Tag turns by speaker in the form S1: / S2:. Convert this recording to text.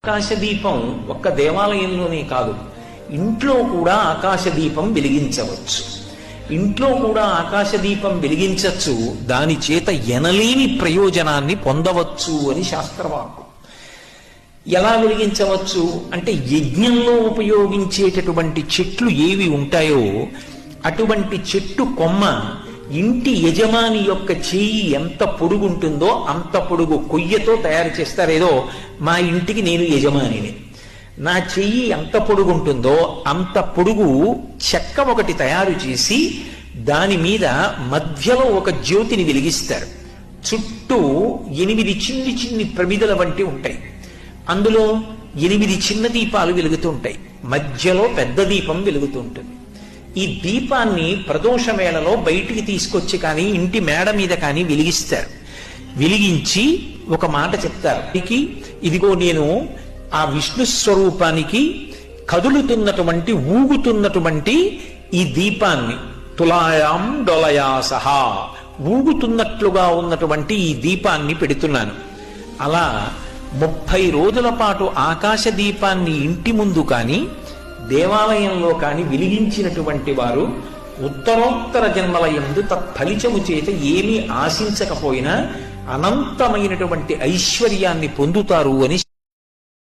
S1: ఆకాశదీపం ఒక్క దేవాలయంలోనే కాదు, ఇంట్లో కూడా ఆకాశదీపం వెలిగించవచ్చు. ఇంట్లో కూడా ఆకాశదీపం వెలిగించవచ్చు, దాని చేత ఎనలేని ప్రయోజనాన్ని పొందవచ్చు అని శాస్త్రవాక్కు. ఎలా వెలిగించవచ్చు అంటే, యజ్ఞంలో ఉపయోగించేటటువంటి చెట్లు ఏవి ఉంటాయో అటువంటి చెట్టు కొమ్మ ఇంటి యజమాని యొక్క చేయి ఎంత పొడుగుంటుందో అంత పొడుగు కొయ్యతో తయారు చేస్తారేదో, మా ఇంటికి నేను యజమానిని, నా చెయ్యి ఎంత పొడుగుంటుందో అంత పొడుగు చెక్క ఒకటి తయారు చేసి దాని మీద మధ్యలో ఒక జ్యోతిని వెలిగిస్తారు. చుట్టూ 8 చిన్ని చిన్ని ప్రమిదల వంటి ఉంటాయి, అందులో 8 చిన్న దీపాలు వెలుగుతూ ఉంటాయి, మధ్యలో పెద్ద దీపం వెలుగుతూ ఉంటుంది. ఈ దీపాన్ని ప్రదోష వేళలో బయటికి తీసుకొచ్చి కానీ ఇంటి మేడ మీద కానీ వెలిగిస్తారు. వెలిగించి ఒక మాట చెప్తారు, ఇదిగో నేను ఆ విష్ణు స్వరూపానికి కదులుతున్నటువంటి ఊగుతున్నటువంటి ఈ దీపాన్ని, తులాయాం డొలయా సహా ఊగుతున్నట్లుగా ఉన్నటువంటి ఈ దీపాన్ని పెడుతున్నాను. అలా 30 రోజుల పాటు ఆకాశ దీపాన్ని ఇంటి ముందు కానీ దేవాలయంలో కాని వెలిగించినటువంటి వారు ఉత్తరోత్తర జన్మల యందు తత్ఫలితము చేత ఏమీ ఆశించకపోయినా అనంతమైనటువంటి ఐశ్వర్యాన్ని పొందుతారు అని